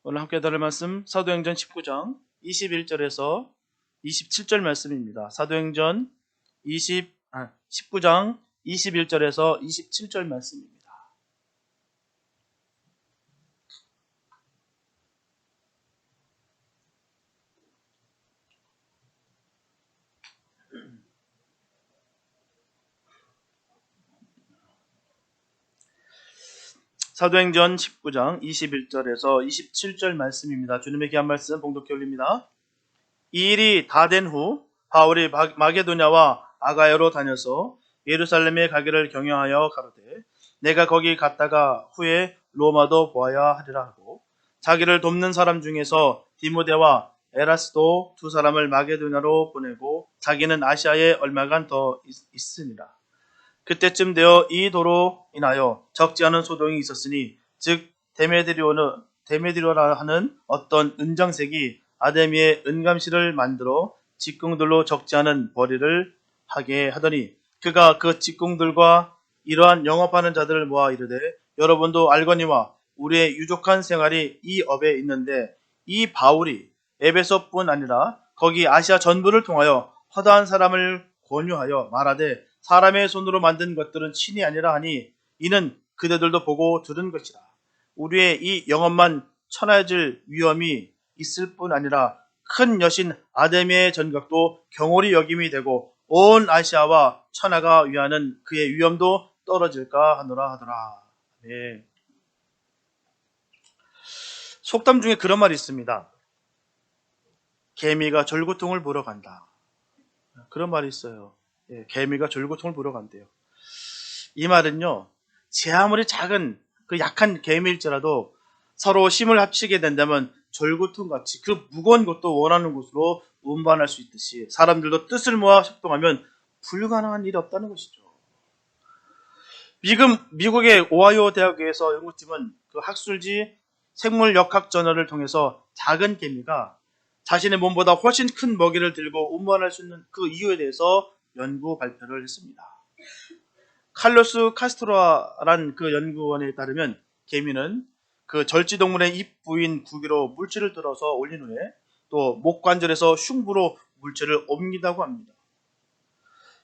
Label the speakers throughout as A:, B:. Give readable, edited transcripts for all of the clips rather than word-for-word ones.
A: 오늘 함께 다룰 말씀 사도행전 19장 21절에서 27절 말씀입니다. 사도행전 19장 21절에서 27절 말씀입니다. 사도행전 19장 21절에서 27절 말씀입니다. 주님의 귀한 말씀 봉독해 올립니다. 이 일이 다 된 후 바울이 마게도냐와 아가야로 다녀서 예루살렘에 가기를 경영하여 가로되 내가 거기 갔다가 후에 로마도 보아야 하리라 하고 자기를 돕는 사람 중에서 디모데와 에라스도 두 사람을 마게도냐로 보내고 자기는 아시아에 얼마간 더 있으니라. 그때쯤 되어 이 도로 인하여 적지 않은 소동이 있었으니 즉 데메드리오라 하는 어떤 은장색이 아데미의 은감실을 만들어 직궁들로 적지 않은 벌이를 하게 하더니 그가 그 직궁들과 이러한 영업하는 자들을 모아 이르되 여러분도 알거니와 우리의 유족한 생활이 이 업에 있는데 이 바울이 에베소뿐 아니라 거기 아시아 전부를 통하여 허다한 사람을 권유하여 말하되 사람의 손으로 만든 것들은 신이 아니라 하니 이는 그대들도 보고 들은 것이라. 우리의 이 영업만 천하해질 위험이 있을 뿐 아니라 큰 여신 아데미의 전각도 경홀히 여김이 되고 온 아시아와 천하가 위하는 그의 위엄도 떨어질까 하노라 하더라. 네. 속담 중에 그런 말이 있습니다. 개미가 졸고통을 보러 간다. 그런 말이 있어요. 개미가 졸고통을 보러 간대요. 이 말은요, 제 아무리 작은 그 약한 개미일지라도 서로 힘을 합치게 된다면 졸고통같이 그 무거운 것도 원하는 곳으로 운반할 수 있듯이 사람들도 뜻을 모아 협동하면 불가능한 일이 없다는 것이죠. 미국의 오하이오 대학에서 연구팀은 그 학술지 생물역학저널을 통해서 작은 개미가 자신의 몸보다 훨씬 큰 먹이를 들고 운반할 수 있는 그 이유에 대해서 연구 발표를 했습니다. 칼로스 카스트로라는 그 연구원에 따르면 개미는 그 절지동물의 입 부인 구기로 물질을 들어서 올린 후에 또 목관절에서 흉부로 물질을 옮긴다고 합니다.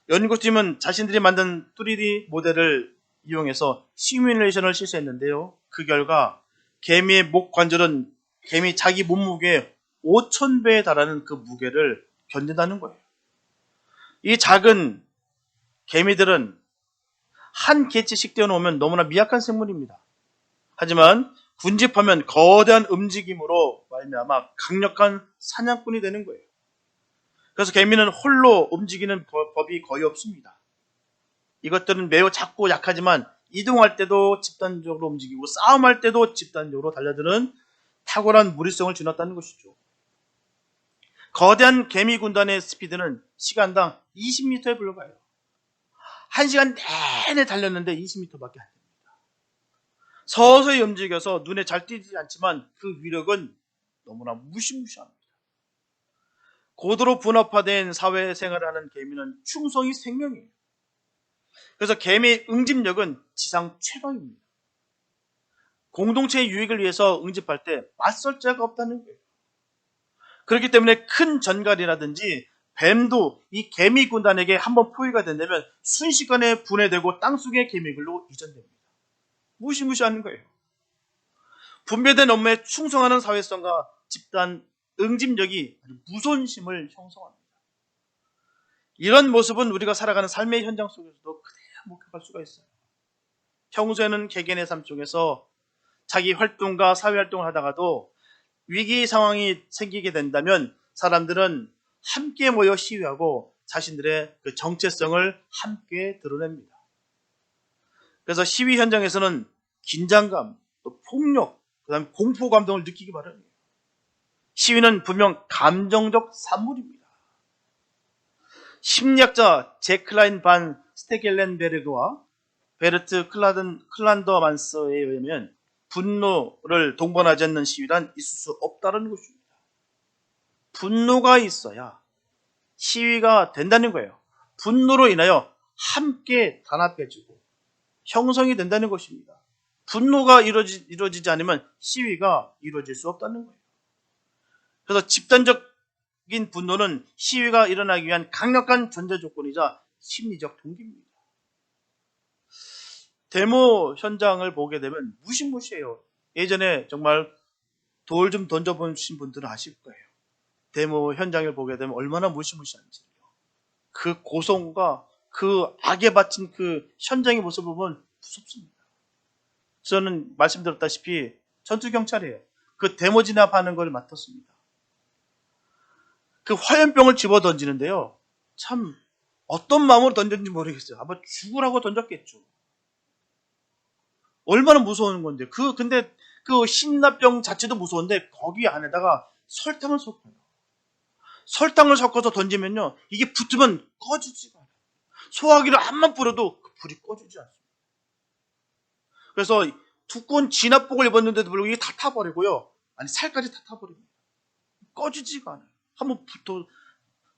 A: 연구팀은 자신들이 만든 3D 모델을 이용해서 시뮬레이션을 실시했는데요. 그 결과 개미의 목관절은 개미 자기 몸무게의 5,000배에 달하는 그 무게를 견딘다는 거예요. 이 작은 개미들은 한 개체 식대어 놓으면 너무나 미약한 생물입니다. 하지만 군집하면 거대한 움직임으로 말미암아 강력한 사냥꾼이 되는 거예요. 그래서 개미는 홀로 움직이는 법이 거의 없습니다. 이것들은 매우 작고 약하지만 이동할 때도 집단적으로 움직이고 싸움할 때도 집단적으로 달려드는 탁월한 무리성을 지녔다는 것이죠. 거대한 개미 군단의 스피드는 시간당 20m에 불과해요. 1시간 내내 달렸는데 20m밖에 안 됩니다. 서서히 움직여서 눈에 잘 띄지 않지만 그 위력은 너무나 무시무시합니다. 고도로 분업화된 사회생활을 하는 개미는 충성이 생명이에요. 그래서 개미의 응집력은 지상 최강입니다. 공동체의 유익을 위해서 응집할 때 맞설 자가 없다는 거예요. 그렇기 때문에 큰 전갈이라든지 뱀도 이 개미 군단에게 한번 포위가 된다면 순식간에 분해되고 땅속의 개미굴로 이전됩니다. 무시무시하는 거예요. 분배된 업무에 충성하는 사회성과 집단 응집력이 무손심을 형성합니다. 이런 모습은 우리가 살아가는 삶의 현장 속에서도 그대로 목격할 수가 있어요. 평소에는 개개인의 삶 속에서 자기 활동과 사회활동을 하다가도 위기 상황이 생기게 된다면 사람들은 함께 모여 시위하고 자신들의 그 정체성을 함께 드러냅니다. 그래서 시위 현장에서는 긴장감, 또 폭력, 그다음에 공포 감정을 느끼기 마련이에요. 시위는 분명 감정적 산물입니다. 심리학자 제클라인 반 스테겔렌베르그와 베르트 클란더만스에 의하면 분노를 동반하지 않는 시위란 있을 수 없다는 것입니다. 분노가 있어야 시위가 된다는 거예요. 분노로 인하여 함께 단합해지고 형성이 된다는 것입니다. 분노가 이루어지지 않으면 시위가 이루어질 수 없다는 거예요. 그래서 집단적인 분노는 시위가 일어나기 위한 강력한 전제 조건이자 심리적 동기입니다. 데모 현장을 보게 되면 무시무시해요. 예전에 정말 돌 좀 던져보신 분들은 아실 거예요. 데모 현장을 보게 되면 얼마나 무시무시한지. 그 고성과 그 악에 바친 그 현장의 모습을 보면 무섭습니다. 저는 말씀드렸다시피 전투경찰이에요. 그 데모 진압하는 걸 맡았습니다. 그 화염병을 집어 던지는데요. 참 어떤 마음으로 던졌는지 모르겠어요. 아마 죽으라고 던졌겠죠. 얼마나 무서운 건데. 근데 그 신라병 자체도 무서운데 거기 안에다가 설탕을 섞어요. 설탕을 섞어서 던지면요. 이게 붙으면 꺼지지가 않아요. 소화기를 한번 뿌려도 그 불이 꺼지지 않습니다. 그래서 두꺼운 진압복을 입었는데도 불구하고 이게 다 타버리고요. 아니 살까지 다 타버립니다. 꺼지지가 않아요. 한번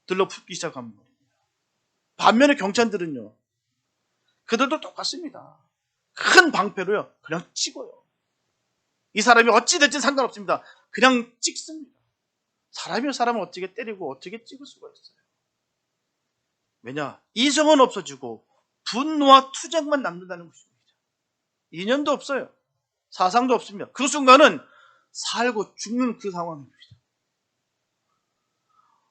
A: 들러붙기 시작하면 말입니다. 반면에 경찰들은요. 그들도 똑같습니다. 큰 방패로요. 그냥 찍어요. 이 사람이 어찌 될지 상관없습니다. 그냥 찍습니다. 사람이 사람을 어떻게 때리고 어떻게 찍을 수가 있어요. 왜냐? 이성은 없어지고 분노와 투쟁만 남는다는 것입니다. 인연도 없어요. 사상도 없습니다. 그 순간은 살고 죽는 그 상황입니다.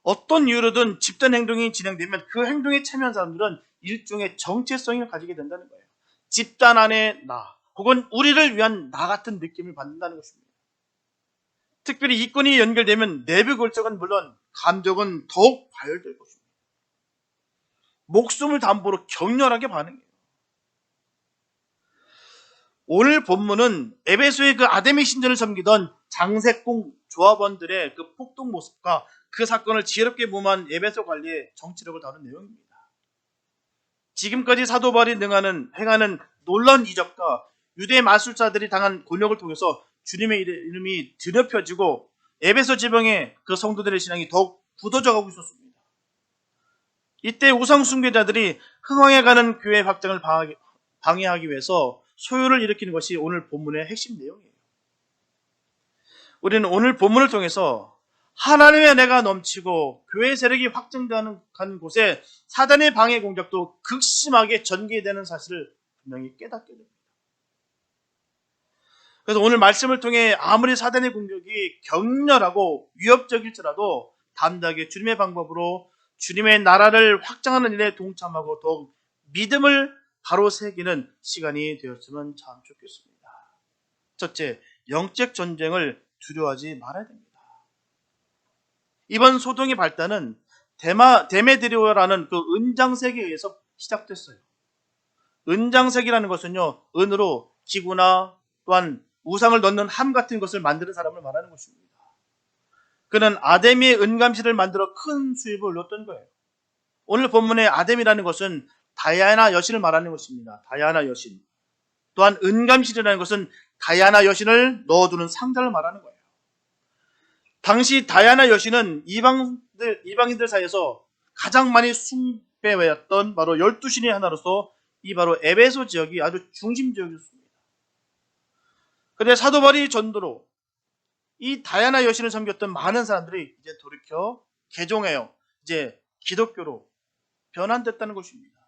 A: 어떤 이유로든 집단 행동이 진행되면 그 행동에 참여한 사람들은 일종의 정체성을 가지게 된다는 거예요. 집단 안에 나, 혹은 우리를 위한 나 같은 느낌을 받는다는 것입니다. 특별히 이권이 연결되면 내부 결정은 물론 감정은 더욱 과열될 것입니다. 목숨을 담보로 격렬하게 반응해요. 오늘 본문은 에베소의 그 아데미 신전을 섬기던 장색공 조합원들의 그 폭동 모습과 그 사건을 지혜롭게 무마한 에베소 관리의 정치력을 다룬 내용입니다. 지금까지 사도 바울이 행하는 놀라운 이적과 유대 마술사들이 당한 곤욕을 통해서 주님의 이름이 드높여지고 에베소 지방의 그 성도들의 신앙이 더욱 굳어져 가고 있었습니다. 이때 우상 숭배자들이 흥왕해 가는 교회 확장을 방해하기 위해서 소요를 일으키는 것이 오늘 본문의 핵심 내용이에요. 우리는 오늘 본문을 통해서 하나님의 은혜가 넘치고 교회 세력이 확장되는 곳에 사단의 방해 공작도 극심하게 전개되는 사실을 분명히 깨닫게 됩니다. 그래서 오늘 말씀을 통해 아무리 사단의 공격이 격렬하고 위협적일지라도 담대하게 주님의 방법으로 주님의 나라를 확장하는 일에 동참하고 더욱 믿음을 바로 새기는 시간이 되었으면 참 좋겠습니다. 첫째, 영적 전쟁을 두려워하지 말아야 됩니다. 이번 소동의 발단은 데메드리오라는 그 은장색에 의해서 시작됐어요. 은장색이라는 것은요, 은으로 기구나 또한 우상을 넣는 함 같은 것을 만드는 사람을 말하는 것입니다. 그는 아데미의 은감실을 만들어 큰 수입을 얻었던 거예요. 오늘 본문의 아데미라는 것은 다이아나 여신을 말하는 것입니다. 다이아나 여신. 또한 은감실이라는 것은 다이아나 여신을 넣어두는 상자를 말하는 거예요. 당시 다이아나 여신은 이방인들 사이에서 가장 많이 숭배했던 바로 12신의 하나로서 이 바로 에베소 지역이 아주 중심 지역이었습니다. 그런데 사도 바울의 전도로 이 다이아나 여신을 섬겼던 많은 사람들이 이제 돌이켜 개종해요. 이제 기독교로 변환됐다는 것입니다.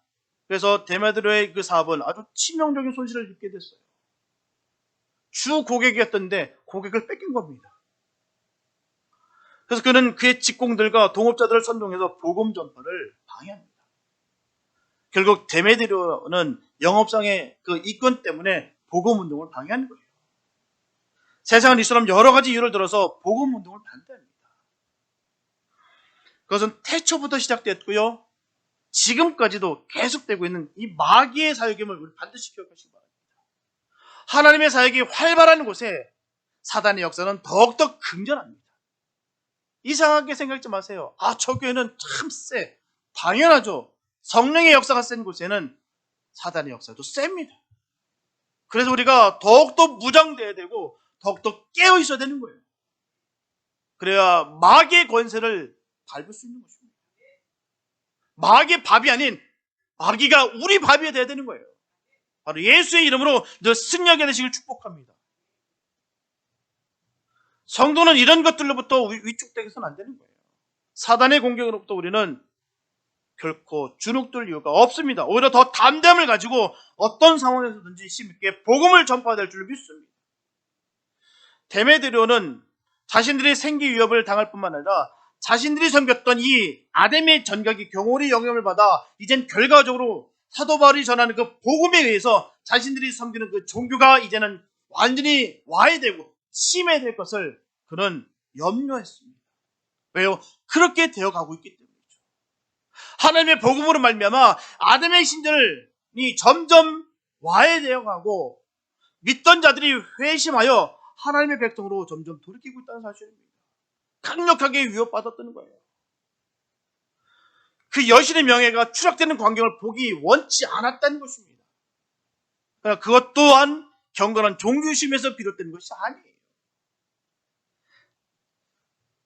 A: 그래서 데메드로의 그 사업은 아주 치명적인 손실을 입게 됐어요. 주 고객이었던데 고객을 뺏긴 겁니다. 그래서 그는 그의 직공들과 동업자들을 선동해서 복음 전파를 방해합니다. 결국 데메드로는 영업상의 그 이권 때문에 복음 운동을 방해하는 거예요. 세상은 이처럼 여러 가지 이유를 들어서 복음 운동을 반대합니다. 그것은 태초부터 시작됐고요. 지금까지도 계속되고 있는 이 마귀의 사역임을 우리 반드시 기억하시기 바랍니다. 하나님의 사역이 활발한 곳에 사단의 역사는 더욱더 긍전합니다. 이상하게 생각지 마세요. 저 교회는 참 세. 당연하죠. 성령의 역사가 센 곳에는 사단의 역사도 셉니다. 그래서 우리가 더욱더 무장돼야 되고 더욱더 깨어 있어야 되는 거예요. 그래야 마귀의 권세를 밟을 수 있는 것입니다. 마귀의 밥이 아닌 마귀가 우리 밥이 돼야 되는 거예요. 바로 예수의 이름으로 늘 승리하게 되시길 축복합니다. 성도는 이런 것들로부터 위축되어서는 안 되는 거예요. 사단의 공격으로부터 우리는 결코 주눅들 이유가 없습니다. 오히려 더 담대함을 가지고 어떤 상황에서든지 힘있게 복음을 전파해야 될 줄 믿습니다. 데메드리오는 자신들이 생기 위협을 당할 뿐만 아니라 자신들이 섬겼던 이 아담의 전각이 경홀히 영향을 받아 이젠 결과적으로 사도 바울이 전하는 그 복음에 의해서 자신들이 섬기는 그 종교가 이제는 완전히 와해되고 침해될 것을 그는 염려했습니다. 왜요? 그렇게 되어가고 있기 때문이죠. 하나님의 복음으로 말미암아 아담의 신전이 점점 와해되어가고 믿던 자들이 회심하여 하나님의 백성으로 점점 돌이키고 있다는 사실입니다. 강력하게 위협받았다는 거예요. 그 여신의 명예가 추락되는 광경을 보기 원치 않았다는 것입니다. 그러나 그것 또한 경건한 종교심에서 비롯된 것이 아니에요.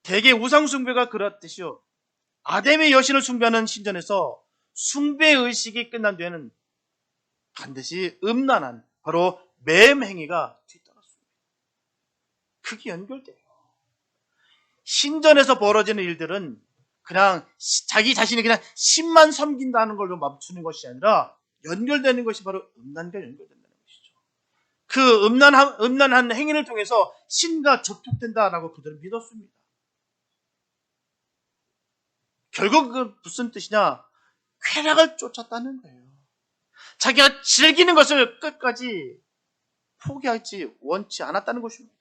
A: 대개 우상숭배가 그렇듯이요. 아담의 여신을 숭배하는 신전에서 숭배의식이 끝난 뒤에는 반드시 음란한 바로 매음 행위가 뒤따랐습니다. 그게 연결돼요. 신전에서 벌어지는 일들은 그냥 자기 자신이 그냥 신만 섬긴다는 걸로 멈추는 것이 아니라 연결되는 것이 바로 음란과 연결된다는 것이죠. 그 음란한 행위를 통해서 신과 접촉된다라고 그들은 믿었습니다. 결국 그 무슨 뜻이냐? 쾌락을 쫓았다는 거예요. 자기가 즐기는 것을 끝까지 포기하지 원치 않았다는 것입니다.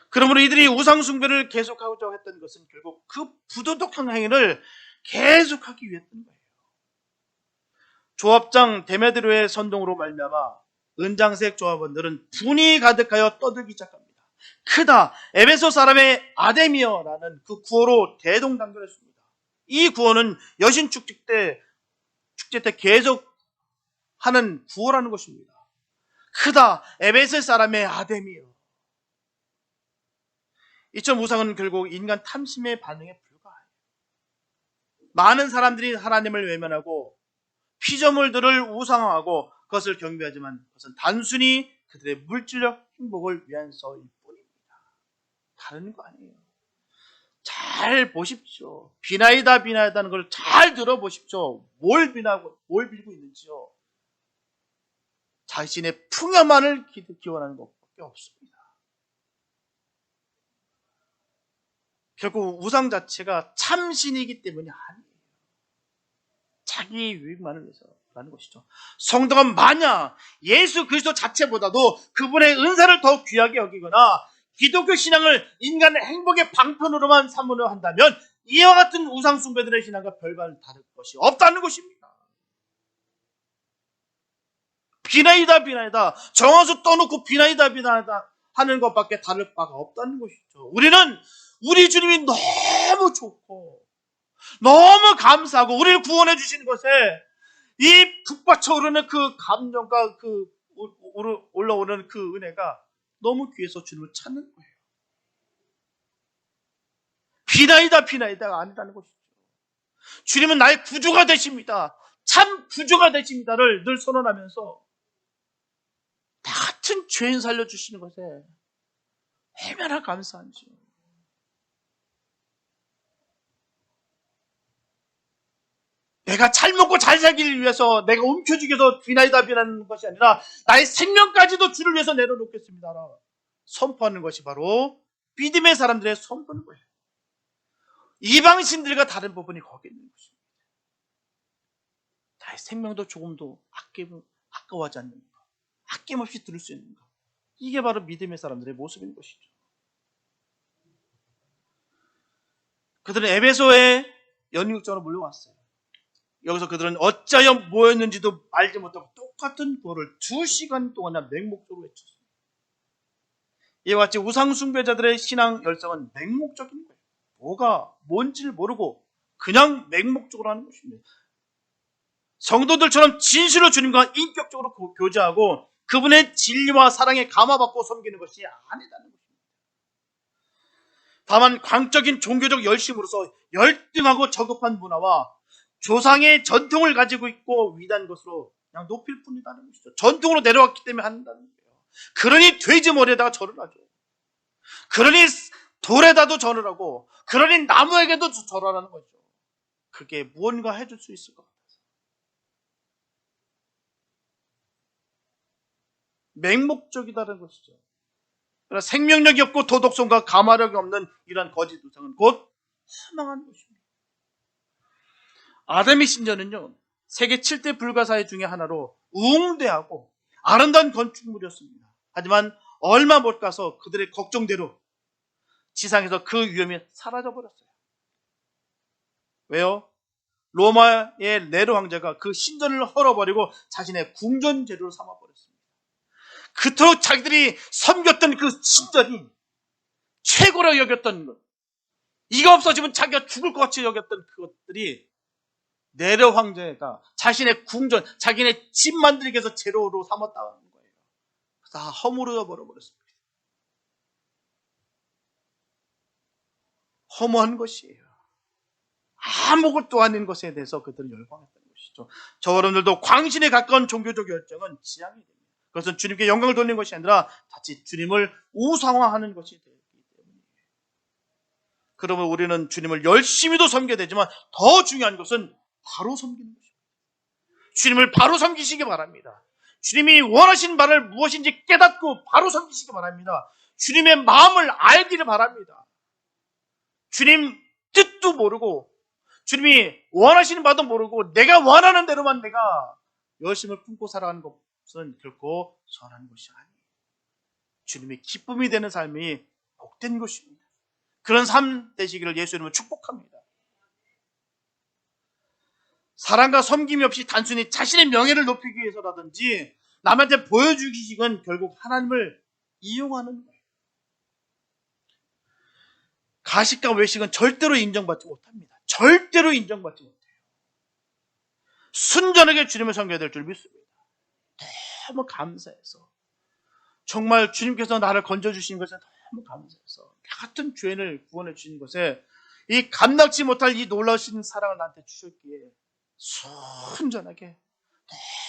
A: 그러므로 이들이 우상숭배를 계속하고자 했던 것은 결국 그 부도덕한 행위를 계속하기 위했던 거예요. 조합장 데메드로의 선동으로 말미암아 은장색 조합원들은 분이 가득하여 떠들기 시작합니다. 크다 에베소 사람의 아데미어라는 그 구호로 대동단결했습니다. 이 구호는 여신 축제 때 계속 하는 구호라는 것입니다. 크다 에베소 사람의 아데미어. 이처럼 우상은 결국 인간 탐심의 반응에 불과해요. 많은 사람들이 하나님을 외면하고 피조물들을 우상화하고 그것을 경배하지만 그것은 단순히 그들의 물질적 행복을 위해서일 뿐입니다. 다른 거 아니에요. 잘 보십시오. 비나이다는 걸 잘 들어보십시오. 뭘 비나고 뭘 빌고 있는지요. 자신의 풍요만을 기원하는 것밖에 없습니다. 결국 우상 자체가 참신이기 때문이 아니에요. 자기 유익만을 위해서라는 것이죠. 성도가 만약 예수 그리스도 자체보다도 그분의 은사를 더 귀하게 여기거나 기독교 신앙을 인간의 행복의 방편으로만 삼으려 한다면 이와 같은 우상 숭배들의 신앙과 별반 다를 것이 없다는 것입니다. 비나이다 정화수 떠놓고 비나이다 하는 것밖에 다를 바가 없다는 것이죠. 우리는 우리 주님이 너무 좋고 너무 감사하고 우리를 구원해 주신 것에 이 북받쳐 오르는 그 감정과 그 올라오는 그 은혜가 너무 귀해서 주님을 찾는 거예요. 비나이다가 아니라는 것이죠. 주님은 나의 구주가 되십니다. 참 구주가 되십니다를 늘 선언하면서 나 같은 죄인 살려주시는 것에 얼마나 감사한지. 내가 잘 먹고 잘 살기를 위해서 내가 움켜쥐기 위해서 비나이다라는 것이 아니라 나의 생명까지도 주를 위해서 내려놓겠습니다. 선포하는 것이 바로 믿음의 사람들의 선포인 거예요. 이방신들과 다른 부분이 거기 있는 것입니다. 나의 생명도 조금도 아까워하지 않는 것, 아낌없이 들을 수 있는 것. 이게 바로 믿음의 사람들의 모습인 것이죠. 그들은 에베소의 연극장으로 몰려왔어요. 여기서 그들은 어찌하여 모였는지도 알지 못하고 똑같은 구호를 2시간 동안이나 맹목적으로 외쳤습니다. 이와 같이 우상숭배자들의 신앙 열성은 맹목적인 거예요. 뭐가 뭔지를 모르고 그냥 맹목적으로 하는 것입니다. 성도들처럼 진실로 주님과 인격적으로 교제하고 그분의 진리와 사랑에 감화받고 섬기는 것이 아니다는 것입니다. 다만 광적인 종교적 열심으로서 열등하고 저급한 문화와 조상의 전통을 가지고 있고 위대한 것으로 그냥 높일 뿐이라는 것이죠. 전통으로 내려왔기 때문에 한다는 거예요. 그러니 돼지 머리에다가 절을 하죠. 그러니 돌에다도 절을 하고, 그러니 나무에게도 절하라는 거죠. 그게 무언가 해줄 수 있을 것 같아요. 맹목적이다는 것이죠. 그러나 생명력이 없고 도덕성과 감화력이 없는 이러한 거짓 우상은 곧 허망한 것입니다. 아담의 신전은요, 세계 7대 불가사의 중에 하나로 웅대하고 아름다운 건축물이었습니다. 하지만 얼마 못 가서 그들의 걱정대로 지상에서 그 위험이 사라져버렸어요. 왜요? 로마의 네로 황제가 그 신전을 헐어버리고 자신의 궁전 재료로 삼아버렸습니다. 그토록 자기들이 섬겼던 그 신전이 최고로 여겼던 것, 이가 없어지면 자기가 죽을 것 같이 여겼던 그것들이 네로 황제가 자신의 궁전, 자기네 집 만들기 위해서 재료로 삼았다는 거예요. 다 허물어 버려버렸습니다. 허무한 것이에요. 아무것도 아닌 것에 대해서 그들은 열광했던 것이죠. 저 여러분들도 광신에 가까운 종교적 열정은 지향이 됩니다. 그것은 주님께 영광을 돌리는 것이 아니라 자칫 주님을 우상화하는 것이 되기 때문이에요. 그러면 우리는 주님을 열심히도 섬겨야 되지만 더 중요한 것은 바로 섬기는 것입니다. 주님을 바로 섬기시기 바랍니다. 주님이 원하시는 바를 무엇인지 깨닫고 바로 섬기시기 바랍니다. 주님의 마음을 알기를 바랍니다. 주님 뜻도 모르고 주님이 원하시는 바도 모르고 내가 원하는 대로만 내가 열심을 품고 살아가는 것은 결코 선한 것이 아니에요. 주님의 기쁨이 되는 삶이 복된 것입니다. 그런 삶 되시기를 예수 이름으로 축복합니다. 사랑과 섬김이 없이 단순히 자신의 명예를 높이기 위해서라든지 남한테 보여주기식은 결국 하나님을 이용하는 거예요. 가식과 외식은 절대로 인정받지 못합니다. 절대로 인정받지 못해요. 순전하게 주님을 섬겨야 될 줄 믿습니다. 너무 감사해서, 정말 주님께서 나를 건져주신 것에 너무 감사해서, 나 같은 죄인을 구원해 주신 것에 이 감당치 못할 이 놀라우신 사랑을 나한테 주셨기에 순전하게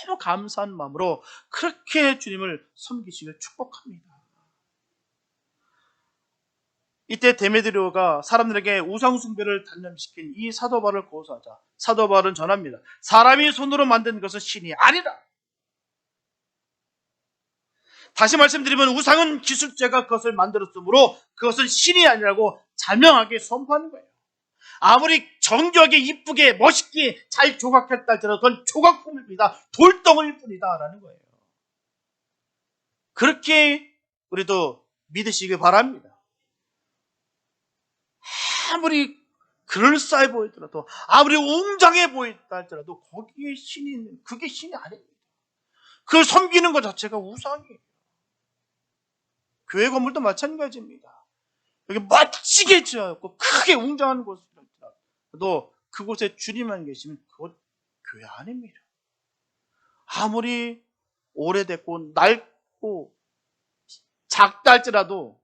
A: 너무 감사한 마음으로 그렇게 주님을 섬기시길 축복합니다. 이때 데메드리오가 사람들에게 우상숭배를 단념시킨 이 사도 바울을 고소하자 사도 바울은 전합니다. 사람이 손으로 만든 것은 신이 아니다. 다시 말씀드리면 우상은 기술자가 그것을 만들었으므로 그것은 신이 아니라고 자명하게 선포하는 거예요. 아무리 정교하게 이쁘게 멋있게 잘 조각했다 할지라도 그건 조각품일 뿐이다, 돌덩어리일 뿐이다 라는 거예요. 그렇게 우리도 믿으시길 바랍니다. 아무리 그럴싸해 보이더라도, 아무리 웅장해 보인다 할지라도 거기에 신이 있는, 그게 신이 아닙니다. 그걸 섬기는 것 자체가 우상이에요. 교회 건물도 마찬가지입니다. 여기 멋지게 지어졌고 크게 웅장한 곳이라도 그곳에 주님만 계시면 그곳 교회 아닙니다. 아무리 오래됐고 낡고 작다 할지라도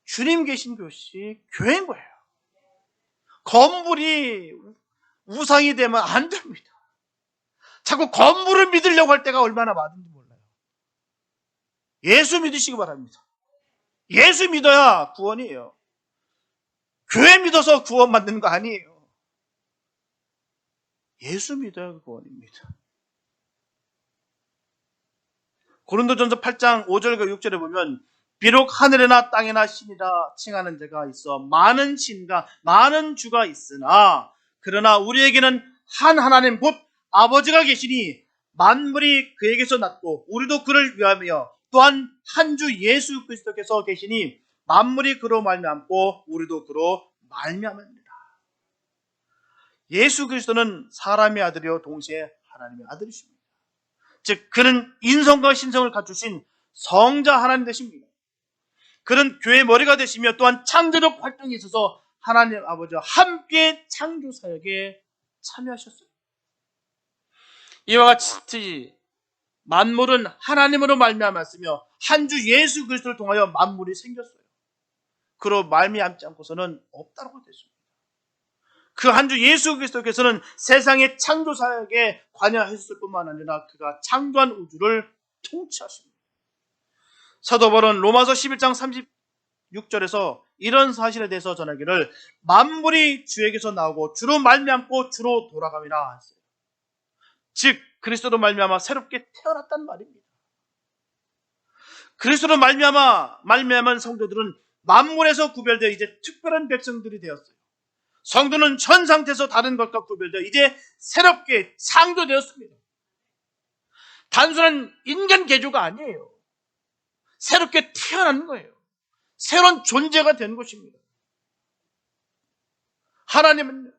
A: 주님 계신 곳이 교회인 거예요. 건물이 우상이 되면 안 됩니다. 자꾸 건물을 믿으려고 할 때가 얼마나 많은지 몰라요. 예수 믿으시기 바랍니다. 예수 믿어야 구원이에요. 교회 믿어서 구원 받는 거 아니에요. 예수 믿어야 구원입니다. 고린도전서 8장 5절과 6절에 보면 비록 하늘에나 땅에나 신이라 칭하는 자가 있어 많은 신과 많은 주가 있으나 그러나 우리에게는 한 하나님 곧 아버지가 계시니 만물이 그에게서 났고 우리도 그를 위하며 또한 한 주 예수 그리스도께서 계시니 만물이 그로 말미암고 우리도 그로 말미암습니다. 예수 그리스도는 사람의 아들이요 동시에 하나님의 아들이십니다. 즉 그는 인성과 신성을 갖추신 성자 하나님 되십니다. 그는 교회의 머리가 되시며 또한 창조적 활동에 있어서 하나님 아버지와 함께 창조 사역에 참여하셨어요. 이와 같이 만물은 하나님으로 말미암았으며 한 주 예수 그리스도를 통하여 만물이 생겼어요. 그로 말미암지 않고서는 없다고 됐습니다. 그 한 주 예수 그리스도께서는 세상의 창조 사역에 관여하셨을 뿐만 아니라 그가 창조한 우주를 통치하십니다. 사도 바울은 로마서 11장 36절에서 이런 사실에 대해서 전하기를 만물이 주에게서 나오고 주로 말미암고 주로 돌아감이라 했어요. 즉 그리스도로 말미암아 새롭게 태어났단 말입니다. 그리스도로 말미암은 성도들은 만물에서 구별되어 이제 특별한 백성들이 되었어요. 성도는 현 상태에서 다른 것과 구별되어 이제 새롭게 창조되었습니다. 단순한 인간 개조가 아니에요. 새롭게 태어난 거예요. 새로운 존재가 된 것입니다. 하나님은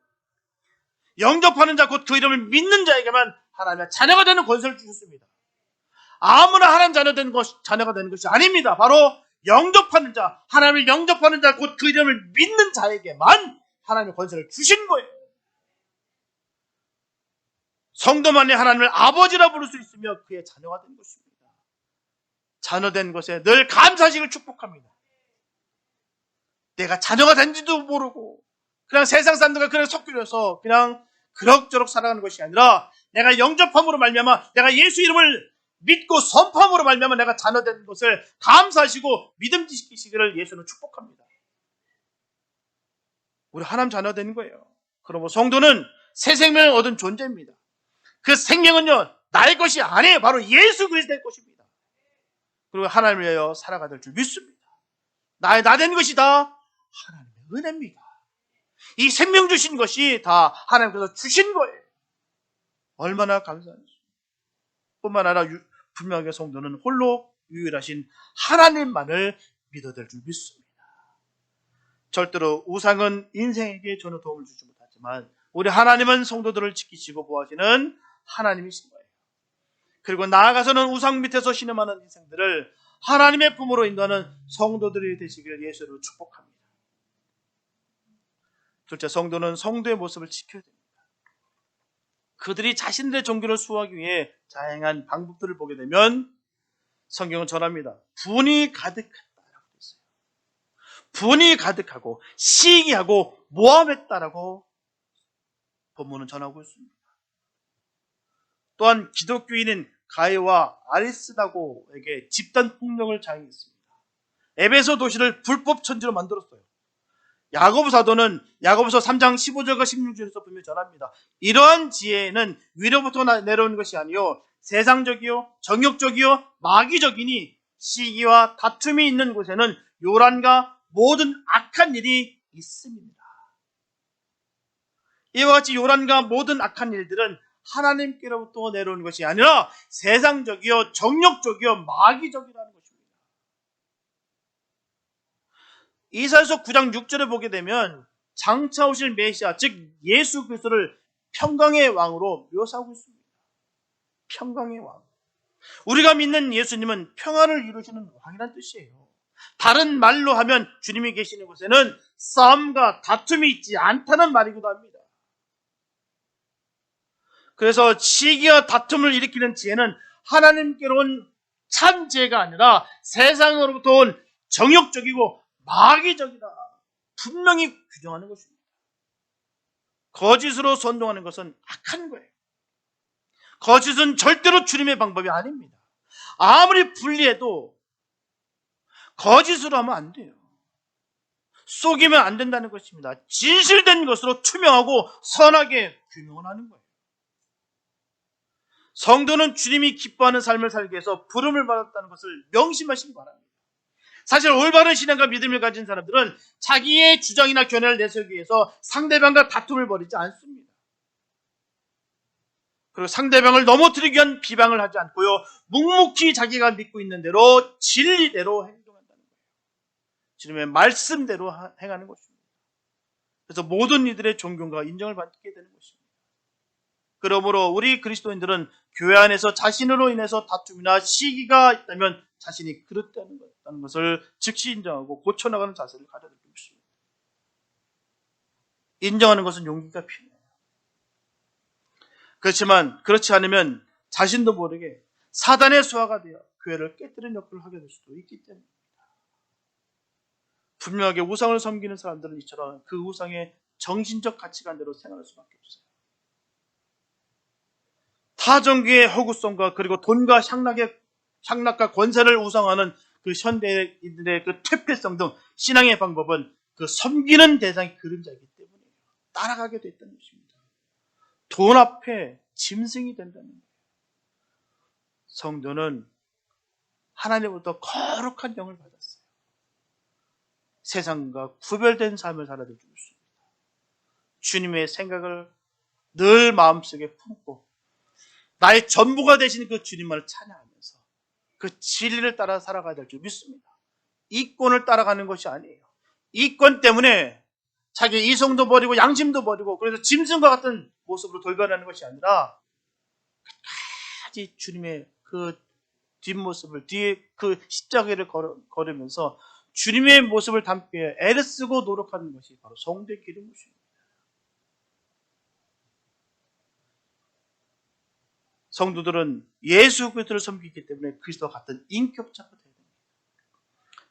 A: 영접하는 자 곧 그 이름을 믿는 자에게만 하나님의 자녀가 되는 권세를 주셨습니다. 아무나 하나님 자녀가 되는 것이 아닙니다. 바로 영접하는 자, 하나님을 영접하는 자 곧 그 이름을 믿는 자에게만 하나님의 권세를 주신 거예요. 성도만이 하나님을 아버지라 부를 수 있으며 그의 자녀가 된 것입니다. 자녀된 것에 늘 감사식을 축복합니다. 내가 자녀가 된지도 모르고 그냥 세상 사람들과 그냥 섞여서 그냥 그럭저럭 살아가는 것이 아니라 내가 영접함으로 말미암아 내가 예수 이름을 믿고 선포함으로 말미암아 내가 자녀된 것을 감사하시고 믿음지키시기를 예수는 축복합니다. 우리 하나님 자녀 되는 거예요. 그러므로 성도는 새 생명을 얻은 존재입니다. 그 생명은요 나의 것이 아니에요. 바로 예수 그리스도의 것입니다. 그리고 하나님을 위하여 살아가 될 줄 믿습니다. 나 된 것이 다 하나님의 은혜입니다. 이 생명 주신 것이 다 하나님께서 주신 거예요. 얼마나 감사한지. 뿐만 아니라 분명하게 성도는 홀로 유일하신 하나님만을 믿어야 될 줄 믿습니다. 절대로 우상은 인생에게 전혀 도움을 주지 못하지만 우리 하나님은 성도들을 지키시고 보호하시는 하나님이신 거예요. 그리고 나아가서는 우상 밑에서 신음하는 인생들을 하나님의 품으로 인도하는 성도들이 되시기를 예수로 축복합니다. 둘째, 성도는 성도의 모습을 지켜야 됩니다. 그들이 자신들의 종교를 수호하기 위해 다양한 방법들을 보게 되면 성경은 전합니다. 분이 가득했다라고 했어요. 분이 가득하고 시기하고 모함했다라고 본문은 전하고 있습니다. 또한 기독교인인 가이와 아리스다고에게 집단 폭력을 자행했습니다. 에베소 도시를 불법 천지로 만들었어요. 야고보 사도는 야고보서 3장 15절과 16절에서 분명히 전합니다. 이러한 지혜는 위로부터 내려온 것이 아니요 세상적이요 정욕적이요 마귀적이니 시기와 다툼이 있는 곳에는 요란과 모든 악한 일이 있습니다. 이와 같이 요란과 모든 악한 일들은 하나님께로부터 내려온 것이 아니라 세상적이요 정욕적이요 마귀적이라는 것입니다. 이사야서 9장 6절에 보게 되면 장차 오실 메시아 즉 예수 그리스도를 평강의 왕으로 묘사하고 있습니다. 평강의 왕. 우리가 믿는 예수님은 평안을 이루시는 왕이라는 뜻이에요. 다른 말로 하면 주님이 계시는 곳에는 싸움과 다툼이 있지 않다는 말이기도 합니다. 그래서 시기와 다툼을 일으키는 지혜는 하나님께로 온 참 지혜가 아니라 세상으로부터 온 정욕적이고 마귀적이다. 분명히 규정하는 것입니다. 거짓으로 선동하는 것은 악한 거예요. 거짓은 절대로 주님의 방법이 아닙니다. 아무리 불리해도 거짓으로 하면 안 돼요. 속이면 안 된다는 것입니다. 진실된 것으로 투명하고 선하게 규명을 하는 거예요. 성도는 주님이 기뻐하는 삶을 살기 위해서 부름을 받았다는 것을 명심하시기 바랍니다. 사실 올바른 신앙과 믿음을 가진 사람들은 자기의 주장이나 견해를 내세우기 위해서 상대방과 다툼을 벌이지 않습니다. 그리고 상대방을 넘어뜨리기 위한 비방을 하지 않고요. 묵묵히 자기가 믿고 있는 대로 진리대로 행동한다는 거예요. 주님의 말씀대로 행하는 것입니다. 그래서 모든 이들의 존경과 인정을 받게 되는 것입니다. 그러므로 우리 그리스도인들은 교회 안에서 자신으로 인해서 다툼이나 시기가 있다면 자신이 그렇다는 것을 즉시 인정하고 고쳐나가는 자세를 가져야 될 것입니다. 인정하는 것은 용기가 필요해요. 그렇지만 그렇지 않으면 자신도 모르게 사단의 수하가 되어 교회를 깨뜨리는 역할을 하게 될 수도 있기 때문입니다. 분명하게 우상을 섬기는 사람들은 이처럼 그 우상에 정신적 가치관대로 생활할 수밖에 없어요. 타종교의 허구성과 그리고 돈과 향락과 권세를 우상하는 그 현대인들의 그 퇴폐성 등 신앙의 방법은 그 섬기는 대상이 그림자이기 때문에 따라가게 됐다는 것입니다. 돈 앞에 짐승이 된다는 거예요. 성도는 하나님으로부터 거룩한 영을 받았어요. 세상과 구별된 삶을 살아야 될 줄 믿습니다. 주님의 생각을 늘 마음속에 품고 나의 전부가 되신 그 주님을 찬양하면서 그 진리를 따라 살아가야 될 줄 믿습니다. 이권을 따라가는 것이 아니에요. 이권 때문에 자기 이성도 버리고 양심도 버리고 그래서 짐승과 같은 모습으로 돌변하는 것이 아니라 끝까지 주님의 그 뒷모습을 뒤에 그 십자가를 걸으면서 주님의 모습을 담기 위해 애를 쓰고 노력하는 것이 바로 성도의 길인 것입니다. 성도들은 예수 그리스도를 섬기기 때문에 그리스도와 같은 인격자가 되어야 됩니다.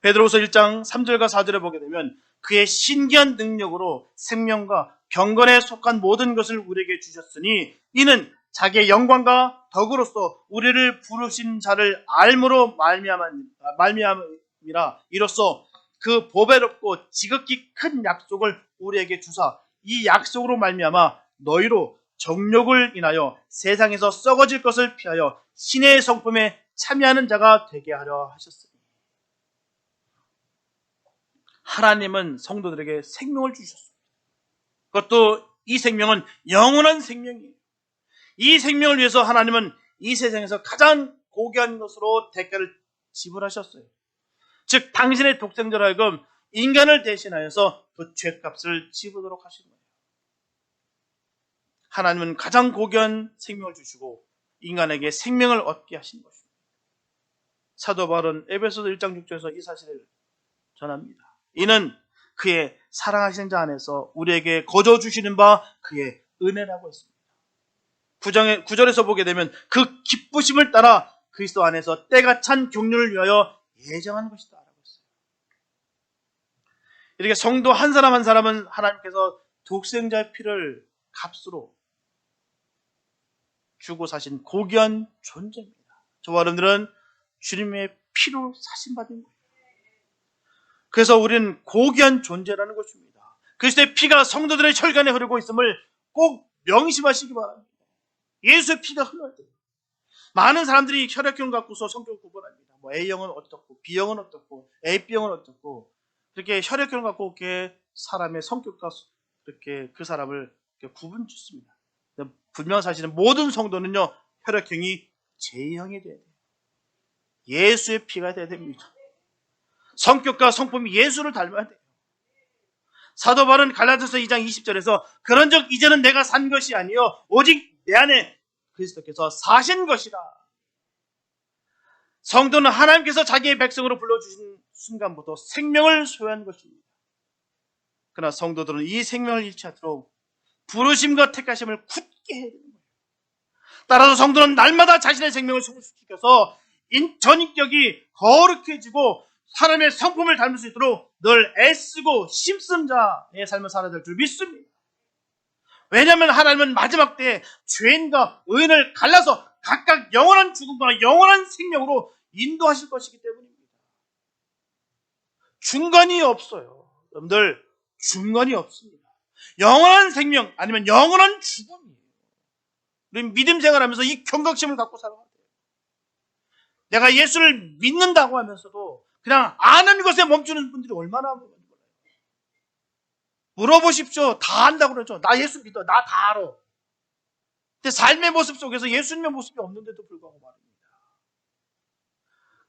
A: 베드로후서 1장 3절과 4절에 보게 되면 그의 신기한 능력으로 생명과 경건에 속한 모든 것을 우리에게 주셨으니 이는 자기의 영광과 덕으로서 우리를 부르신 자를 알므로 말미암이라. 이로써 그 보배롭고 지극히 큰 약속을 우리에게 주사 이 약속으로 말미암아 너희로 정욕을 인하여 세상에서 썩어질 것을 피하여 신의 성품에 참여하는 자가 되게 하려 하셨으니. 하나님은 성도들에게 생명을 주셨습니다. 그것도 이 생명은 영원한 생명이에요. 이 생명을 위해서 하나님은 이 세상에서 가장 고귀한 것으로 대가를 지불하셨어요. 즉 당신의 독생자로 하여금 인간을 대신하여서 그 죄값을 지불하도록 하신 거예요. 하나님은 가장 고귀한 생명을 주시고 인간에게 생명을 얻게 하신 것입니다. 사도 바울은 에베소서 1장 6절에서 이 사실을 전합니다. 이는 그의 사랑하시는 자 안에서 우리에게 거저 주시는 바 그의 은혜라고 했습니다. 9절에서 보게 되면 그 기쁘심을 따라 그리스도 안에서 때가 찬 경륜을 위하여 예정한 것이다 라고 했어요. 이렇게 성도 한 사람 한 사람은 하나님께서 독생자의 피를 값으로 주고 사신 고귀한 존재입니다. 저와 여러분들은 주님의 피로 사신받은 거예요. 그래서 우리는 고귀한 존재라는 것입니다. 그리스도의 피가 성도들의 혈관에 흐르고 있음을 꼭 명심하시기 바랍니다. 예수의 피가 흘러야 돼요. 많은 사람들이 혈액형 갖고서 성격을 구분합니다. 뭐 A형은 어떻고 B형은 어떻고 AB형은 어떻고 이렇게 혈액형 갖고 이렇게 사람의 성격과 이렇게 그 사람을 이렇게 구분 짓습니다. 분명한 사실은 모든 성도는요 혈액형이 J형이 돼야 돼요. 예수의 피가 돼야 됩니다. 성격과 성품이 예수를 닮아야 돼요. 사도 바울은 갈라디아서 2장 20절에서 그런즉 이제는 내가 산 것이 아니요 오직 내 안에 그리스도께서 사신 것이라. 성도는 하나님께서 자기의 백성으로 불러주신 순간부터 생명을 소유한 것입니다. 그러나 성도들은 이 생명을 잃지 않도록 부르심과 택하심을 굳게 해야 되는 거예요. 따라서 성도는 날마다 자신의 생명을 성숙시켜서 전인격이 거룩해지고 사람의 성품을 닮을 수 있도록 늘 애쓰고 힘쓴 자의 삶을 살아야 될 줄 믿습니다. 왜냐하면 하나님은 마지막 때에 죄인과 의인을 갈라서 각각 영원한 죽음과 영원한 생명으로 인도하실 것이기 때문입니다. 중간이 없어요. 여러분들 중간이 없습니다. 영원한 생명 아니면 영원한 죽음이에요. 우리 믿음 생활하면서 이 경각심을 갖고 살아가야 돼요. 내가 예수를 믿는다고 하면서도 그냥 아는 것에 멈추는 분들이 얼마나 많은지 몰라요. 물어보십시오. 다 안다고 그러죠. 나 예수 믿어. 나 다 알아. 근데 삶의 모습 속에서 예수님의 모습이 없는데도 불구하고 말입니다.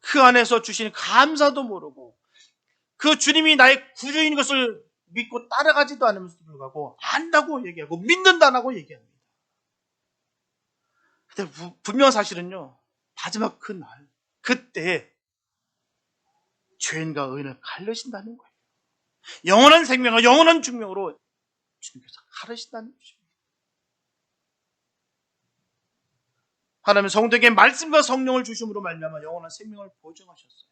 A: 그 안에서 주시는 감사도 모르고 그 주님이 나의 구주인 것을 믿고 따라가지도 않으면서도 불구하고 안다고 얘기하고 믿는다고 얘기합니다. 근데 분명한 사실은요. 마지막 그날 그때 죄인과 의인을 가르신다는 거예요. 영원한 생명과 영원한 중명으로 주님께서 가르신다는 것입니다. 하나님은 성도에게 말씀과 성령을 주심으로 말미암아 영원한 생명을 보증하셨어요.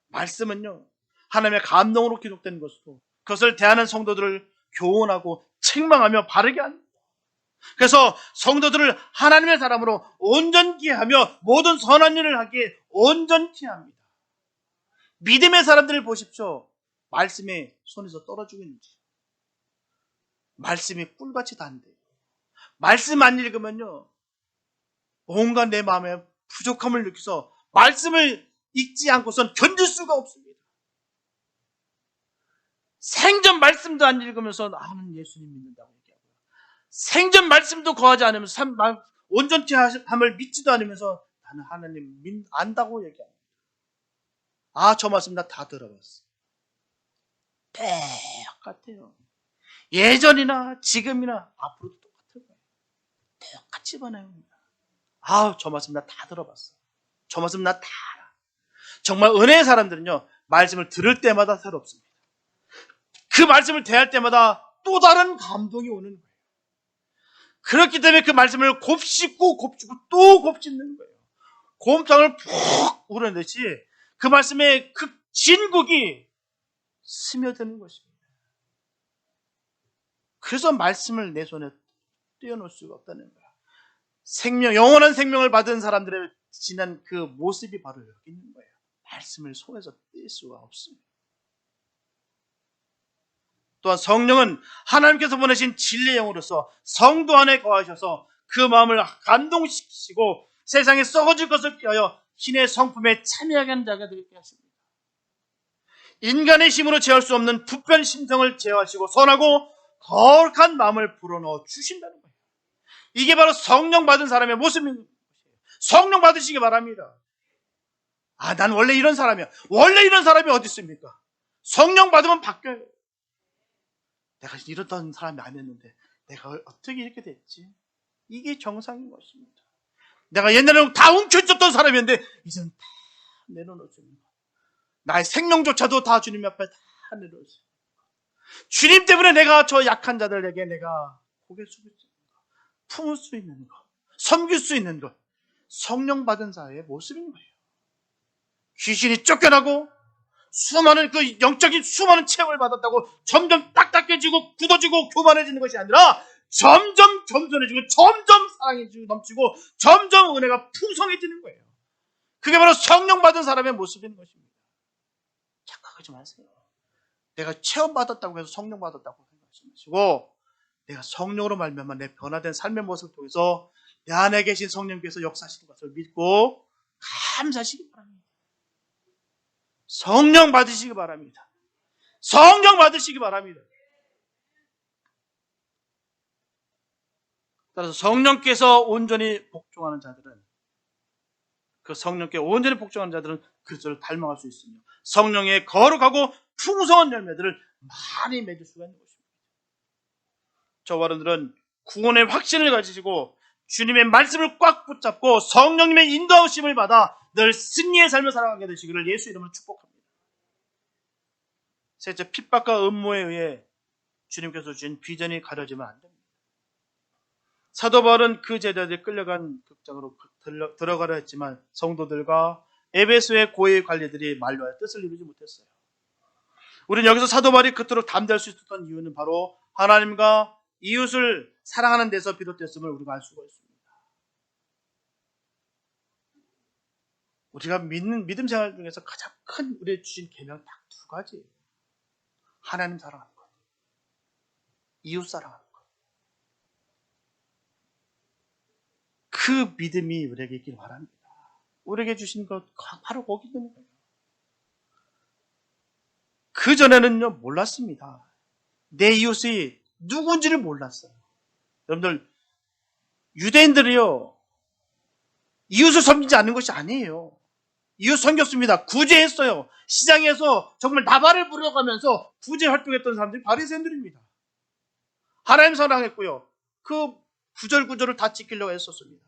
A: 말씀은요 하나님의 감동으로 기록된 것으로 그것을 대하는 성도들을 교훈하고 책망하며 바르게 합니다. 그래서 성도들을 하나님의 사람으로 온전케 하며 모든 선한 일을 하기에 온전케 합니다. 믿음의 사람들을 보십시오. 말씀에 손에서 떨어지고 있는지. 말씀이 꿀같이 단대요. 말씀 안 읽으면요, 온갖 내 마음에 부족함을 느껴서 말씀을 읽지 않고선 견딜 수가 없습니다. 생전 말씀도 안 읽으면서 나는 예수님 믿는다고 얘기하고요. 생전 말씀도 거하지 않으면서 온전케 함을 믿지도 않으면서 나는 하나님 안다고 얘기합니다. 아, 저 말씀 나 다 들어봤어. 똑같아요. 예전이나 지금이나 앞으로도 똑같을 거예요. 똑같이 반응합니다. 아, 저 말씀 나 다 들어봤어. 저 말씀 나 다 알아. 정말 은혜의 사람들은요, 말씀을 들을 때마다 새롭습니다. 그 말씀을 대할 때마다 또 다른 감동이 오는 거예요. 그렇기 때문에 그 말씀을 곱씹고 또 곱씹는 거예요. 곰탕을 푹 우려내듯이 그 말씀의 그 진국이 스며드는 것입니다. 그래서 말씀을 내 손에 떼어놓을 수가 없다는 거야. 영원한 생명을 받은 사람들의 지난 그 모습이 바로 여기 있는 거예요. 말씀을 손에서 뗄 수가 없습니다. 또한 성령은 하나님께서 보내신 진리의 영으로서 성도 안에 거하셔서 그 마음을 감동시키시고 세상에 썩어질 것을 피하여 신의 성품에 참여하게 하는 자가 되게 하십니다. 인간의 힘으로 제어할 수 없는 부편 심성을 제어하시고 선하고 거룩한 마음을 불어넣어 주신다는 거예요. 이게 바로 성령 받은 사람의 모습입니다. 성령 받으시기 바랍니다. 아, 난 원래 이런 사람이야. 원래 이런 사람이 어디 있습니까? 성령 받으면 바뀌어요. 내가 이러던 사람이 아니었는데 내가 어떻게 이렇게 됐지? 이게 정상인 것입니다. 내가 옛날에는 다 움켜쥐었던 사람이었는데 이제는 다 내려놓습니다. 나의 생명조차도 다 주님 앞에 다 내려놓습니다. 주님 때문에 내가 저 약한 자들에게 내가 고개 숙일 수 있는 것, 품을 수 있는 것, 섬길 수 있는 것, 성령 받은 자의 모습인 거예요. 귀신이 쫓겨나고 수많은 그 영적인 수많은 체험을 받았다고 점점 딱딱해지고 굳어지고 교만해지는 것이 아니라 점점 겸손해지고 점점 사랑이 넘치고 점점 은혜가 풍성해지는 거예요. 그게 바로 성령 받은 사람의 모습인 것입니다. 착각하지 마세요. 내가 체험받았다고 해서 성령 받았다고 생각하지 마시고 내가 성령으로 말미암아 내 변화된 삶의 모습을 통해서 내 안에 계신 성령께서 역사하시는 것을 믿고 감사하시기 바랍니다. 성령 받으시기 바랍니다. 성령 받으시기 바랍니다. 따라서 성령께서 온전히 복종하는 자들은 그 성령께 온전히 복종하는 자들은 그리스도를 닮아갈 수 있으며 성령의 거룩하고 풍성한 열매들을 많이 맺을 수가 있는 것입니다. 저와 여러분들은 구원의 확신을 가지시고 주님의 말씀을 꽉 붙잡고 성령님의 인도하심을 받아 늘 승리의 삶을 살아가게 되시기를 예수 이름으로 축복합니다. 셋째, 핍박과 음모에 의해 주님께서 주신 비전이 가려지면 안 됩니다. 사도 바울은 그 제자들이 끌려간 극장으로 들어가려 했지만 성도들과 에베소의 고위 관리들이 만류하여 뜻을 이루지 못했어요. 우리는 여기서 사도 바울이 그토록 담대할 수 있었던 이유는 바로 하나님과 이웃을 사랑하는 데서 비롯됐음을 우리가 알 수가 있습니다. 우리가 믿음 생활 중에서 가장 큰 우리의 주신 계명 딱 두 가지예요. 하나님 사랑하는 것, 이웃 사랑하는 것. 그 믿음이 우리에게 있길 바랍니다. 우리에게 주신 것 바로 거기 있는 거예요. 그 전에는요 몰랐습니다. 내 이웃이 누군지를 몰랐어요. 여러분들 유대인들이요 이웃을 섬기지 않는 것이 아니에요. 이웃 섬겼습니다. 구제했어요. 시장에서 정말 나발을 부려가면서 구제 활동했던 사람들이 바리새인들입니다. 하나님 사랑했고요. 그 구절구절을 다 지키려고 했었습니다.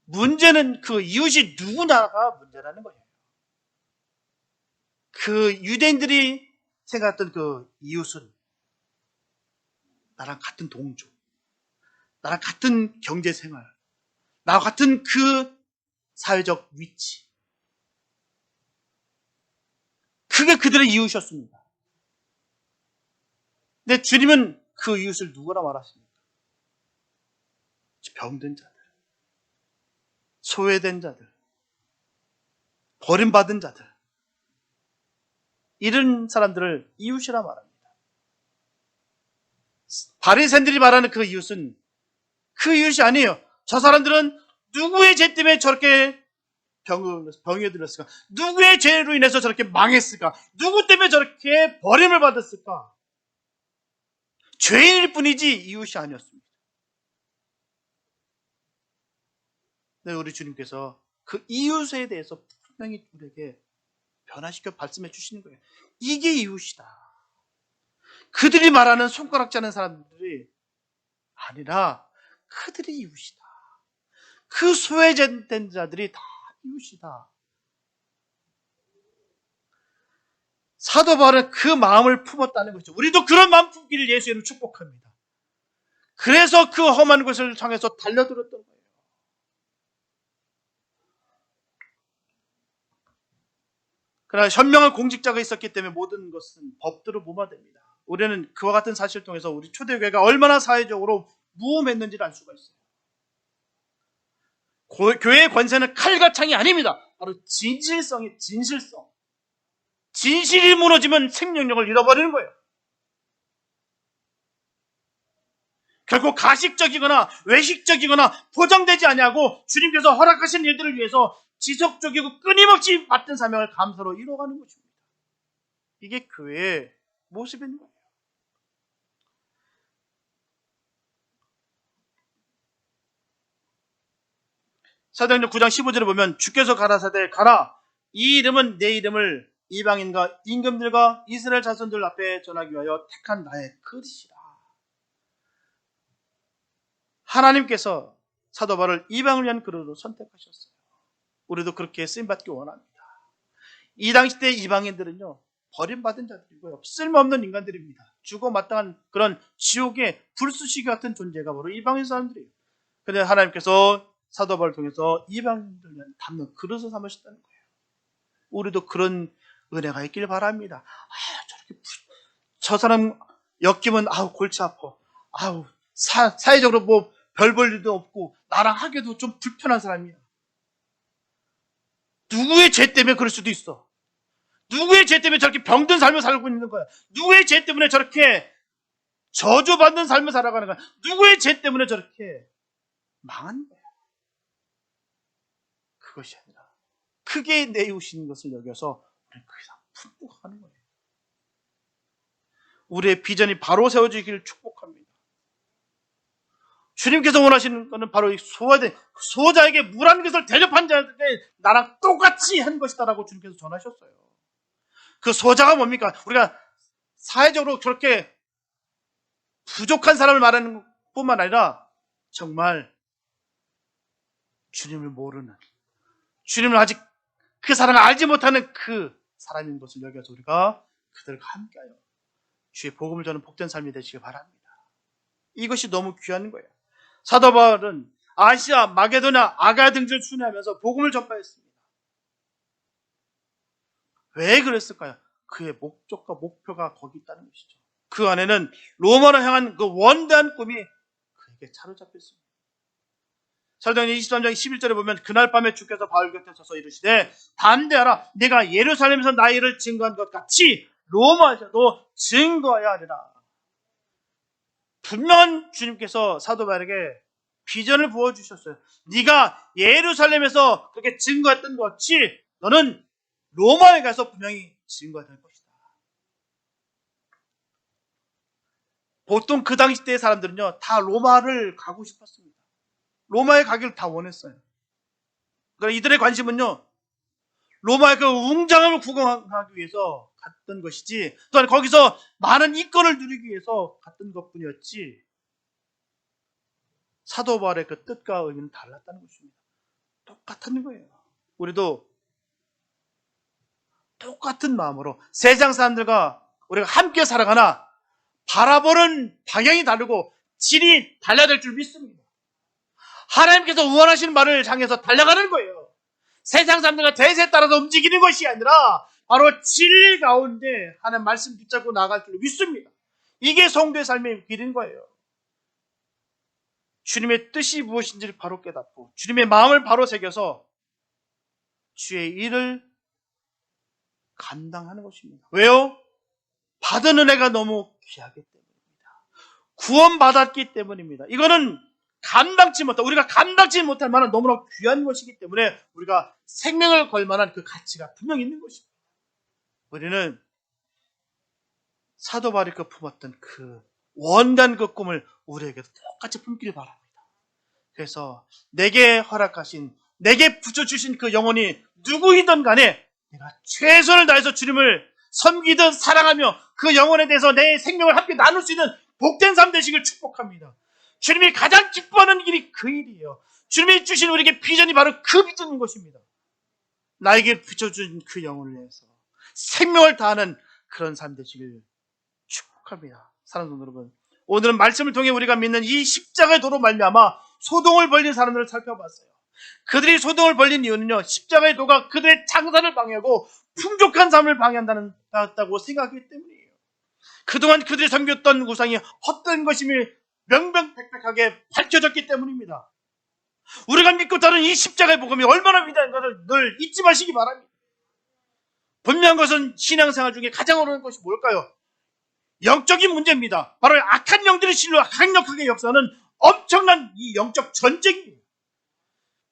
A: 문제는 그 이웃이 누구나가 문제라는 거예요. 그 유대인들이 생각했던 그 이웃은 나랑 같은 동족, 나랑 같은 경제생활, 나와 같은 그 사회적 위치. 그게 그들의 이웃이었습니다. 근데 주님은 그 이웃을 누구라 말하십니까? 병든 자들, 소외된 자들, 버림받은 자들, 이런 사람들을 이웃이라 말합니다. 바리새인들이 말하는 그 이웃은 그 이웃이 아니에요. 저 사람들은 누구의 죄 때문에 저렇게 병에 들었을까? 누구의 죄로 인해서 저렇게 망했을까? 누구 때문에 저렇게 버림을 받았을까? 죄인일 뿐이지 이웃이 아니었습니다. 네, 우리 주님께서 그 이웃에 대해서 분명히 우리에게 변화시켜 말씀해 주시는 거예요. 이게 이웃이다. 그들이 말하는 손가락 자는 사람들이 아니라 그들이 이웃이다. 그 소외된 자들이 다 이웃이다. 사도 바울은 그 마음을 품었다는 거죠. 우리도 그런 마음 품기를 예수님은 축복합니다. 그래서 그 험한 곳을 향해서 달려들었던 거예요. 그러나 현명한 공직자가 있었기 때문에 모든 것은 법대로 무마됩니다. 우리는 그와 같은 사실을 통해서 우리 초대교회가 얼마나 사회적으로 무험했는지를 알 수가 있어요. 교회의 권세는 칼과 창이 아닙니다. 바로 진실성이 진실성. 진실이 무너지면 생명력을 잃어버리는 거예요. 결국 가식적이거나 외식적이거나 보장되지 아니하고 주님께서 허락하신 일들을 위해서 지속적이고 끊임없이 맡은 사명을 감사로 이루어가는 것입니다. 이게 교회의 모습인 거예요. 사도행전 9장 15절에 보면 주께서 가라사대 가라 이 이름은 내 이름을 이방인과 임금들과 이스라엘 자손들 앞에 전하기 위하여 택한 나의 그릇이라. 하나님께서 사도 바울을 이방을 위한 그릇으로 선택하셨어요. 우리도 그렇게 쓰임받기 원합니다. 이 당시 때 이방인들은요 버림받은 자들이고요 쓸모없는 인간들입니다. 죽어 마땅한 그런 지옥의 불수시기 같은 존재가 바로 이방인 사람들이에요. 그런데 하나님께서 사도 바울을 통해서 이방인들을 위한 담는 그릇을 삼으셨다는 거예요. 우리도 그런 은혜가 있길 바랍니다. 저렇게 저 사람 엮이면 골치 아파. 사회적으로 뭐 별 볼 일도 없고 나랑 하기도 좀 불편한 사람이야. 누구의 죄 때문에 그럴 수도 있어. 누구의 죄 때문에 저렇게 병든 삶을 살고 있는 거야. 누구의 죄 때문에 저렇게 저주받는 삶을 살아가는 거야. 누구의 죄 때문에 저렇게 망한 거야. 그것이 아니라 크게 내 이웃인 것을 여겨서 우리는 그 이상 품고가는 거예요. 우리의 비전이 바로 세워지기를 축복합니다. 주님께서 원하시는 것은 바로 이 소자에게 물 한 것을 대접한 자에게 나랑 똑같이 한 것이다라고 주님께서 전하셨어요. 그 소자가 뭡니까? 우리가 사회적으로 저렇게 부족한 사람을 말하는 것뿐만 아니라 정말 주님을 모르는, 주님을 아직 그 사람을 알지 못하는 그 사람인 것을 여겨서 우리가 그들과 함께하여 주의 복음을 전하는 복된 삶이 되시길 바랍니다. 이것이 너무 귀한 거예요. 사도 바울은 아시아, 마게도냐, 아가야 등지를 순회하면서 복음을 전파했습니다. 왜 그랬을까요? 그의 목적과 목표가 거기 있다는 것이죠. 그 안에는 로마로 향한 그 원대한 꿈이 그에게 사로잡혔습니다. 사도행전 23장 11절에 보면 그날 밤에 주께서 바울 곁에 서서 이르시되 담대하라 내가 예루살렘에서 나의 일을 증거한 것 같이 로마에서도 증거해야 하리라. 분명한 주님께서 사도 바울에게 비전을 부어주셨어요. 네가 예루살렘에서 그렇게 증거했던 것 같이 너는 로마에 가서 분명히 증거해야 될 것이다. 보통 그 당시 때의 사람들은요 다 로마를 가고 싶었습니다. 로마에 가기를 다 원했어요. 그러나 이들의 관심은요 로마의 그 웅장함을 구경하기 위해서 갔던 것이지 또한 거기서 많은 이권을 누리기 위해서 갔던 것뿐이었지 사도 바울의 그 뜻과 의미는 달랐다는 것입니다. 똑같은 거예요. 우리도 똑같은 마음으로 세상 사람들과 우리가 함께 살아가나 바라보는 방향이 다르고 질이 달라야 될 줄 믿습니다. 하나님께서 원하시는 말을 향해서 달려가는 거예요. 세상 사람들과 대세에 따라서 움직이는 것이 아니라 바로 진리 가운데 하나님 말씀 붙잡고 나아갈 줄 믿습니다. 이게 성도의 삶의 길인 거예요. 주님의 뜻이 무엇인지를 바로 깨닫고 주님의 마음을 바로 새겨서 주의 일을 감당하는 것입니다. 왜요? 받은 은혜가 너무 귀하기 때문입니다. 구원받았기 때문입니다. 이거는 우리가 감당치 못할 만한 너무나 귀한 것이기 때문에 우리가 생명을 걸 만한 그 가치가 분명히 있는 것입니다. 우리는 사도 바울이 품었던 그 원단 그 꿈을 우리에게도 똑같이 품기를 바랍니다. 그래서 내게 허락하신, 내게 붙여주신 그 영혼이 누구이든 간에 내가 최선을 다해서 주님을 섬기듯 사랑하며 그 영혼에 대해서 내 생명을 함께 나눌 수 있는 복된 삶 되시길 축복합니다. 주님이 가장 기뻐하는 길이 그 일이에요. 주님이 주신 우리에게 비전이 바로 그 비전인 것입니다. 나에게 붙여준 그 영혼을 위해서 생명을 다하는 그런 삶 되시길 축복합니다. 사랑하는 여러분, 오늘은 말씀을 통해 우리가 믿는 이 십자가의 도로 말미암아 소동을 벌린 사람들을 살펴봤어요. 그들이 소동을 벌린 이유는요, 십자가의 도가 그들의 창사를 방해하고 풍족한 삶을 방해한다고 생각하기 때문이에요. 그동안 그들이 섬겼던 우상이 헛된 것임이 명명백백하게 밝혀졌기 때문입니다. 우리가 믿고 따른 이 십자가의 복음이 얼마나 위대한가를 늘 잊지 마시기 바랍니다. 분명한 것은 신앙생활 중에 가장 어려운 것이 뭘까요? 영적인 문제입니다. 바로 악한 영들의 실로 강력하게 역사하는 엄청난 이 영적 전쟁입니다.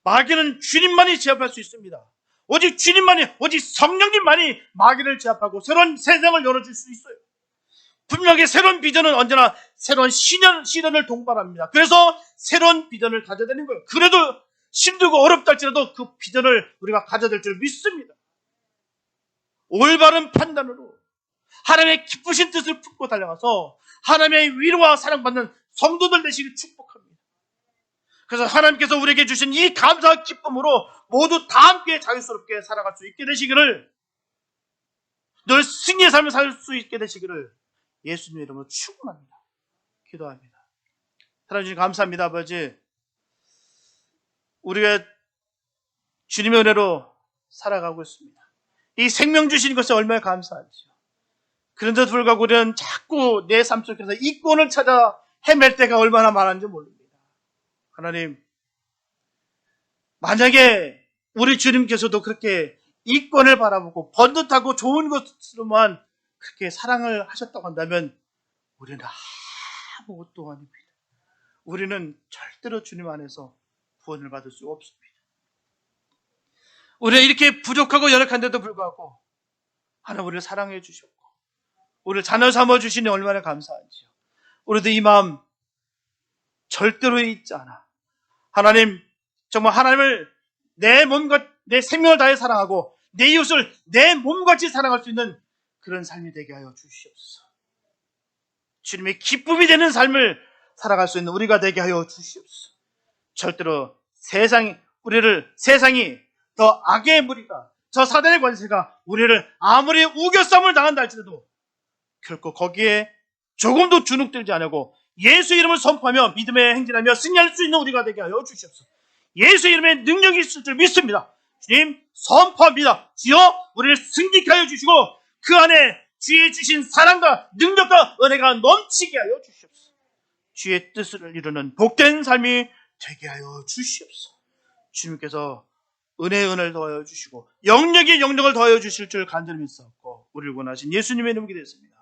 A: 마귀는 주님만이 제압할 수 있습니다. 오직 주님만이, 오직 성령님만이 마귀를 제압하고 새로운 세상을 열어줄 수 있어요. 분명히 새로운 비전은 언제나 새로운 시련을 동반합니다. 그래서 새로운 비전을 가져야 되는 거예요. 그래도 힘들고 어렵다 할지라도 그 비전을 우리가 가져야 될 줄 믿습니다. 올바른 판단으로 하나님의 기쁘신 뜻을 품고 달려가서 하나님의 위로와 사랑받는 성도들 되시길 축복합니다. 그래서 하나님께서 우리에게 주신 이 감사와 기쁨으로 모두 다 함께 자유스럽게 살아갈 수 있게 되시기를, 늘 승리의 삶을 살 수 있게 되시기를 예수님의 이름으로 축원합니다. 기도합니다. 사랑해 주님 감사합니다. 아버지, 우리가 주님의 은혜로 살아가고 있습니다. 이 생명 주신 것에 얼마나 감사하지요. 그런데도 불구하고 우리는 자꾸 내 삶 속에서 이권을 찾아 헤맬 때가 얼마나 많은지 모릅니다. 하나님, 만약에 우리 주님께서도 그렇게 이권을 바라보고 번듯하고 좋은 것으로만 그렇게 사랑을 하셨다고 한다면 우리는 아무것도 아닙니다. 우리는 절대로 주님 안에서 구원을 받을 수 없습니다. 우리가 이렇게 부족하고 연약한데도 불구하고 하나님 우리를 사랑해 주셨고 우리를 자녀 삼아 주시니 얼마나 감사한지요. 우리도 이 마음 절대로 잊지 않아. 하나님, 정말 하나님을 내 몸과 내 생명을 다해 사랑하고 내 이웃을 내 몸같이 사랑할 수 있는 그런 삶이 되게 하여 주시옵소서. 주님의 기쁨이 되는 삶을 살아갈 수 있는 우리가 되게 하여 주시옵소서. 절대로 세상이 더 악의 무리가, 저 사단의 권세가 우리를 아무리 우겨싸움을 당한다 할지라도 결코 거기에 조금도 주눅들지 않고 예수 이름을 선포하며 믿음에 행진하며 승리할 수 있는 우리가 되게 하여 주시옵소서. 예수 이름에 능력이 있을 줄 믿습니다. 주님 선포합니다. 주여 우리를 승리케 하여 주시고 그 안에 주의 주신 사랑과 능력과 은혜가 넘치게 하여 주시옵소서. 주의 뜻을 이루는 복된 삶이 되게 하여 주시옵소서. 주님께서 은혜를 더하여 주시고 영력에 영력을 더하여 주실 줄 간절히 믿사옵고 우리를 원하신 예수님의 이름으로 기도했습니다.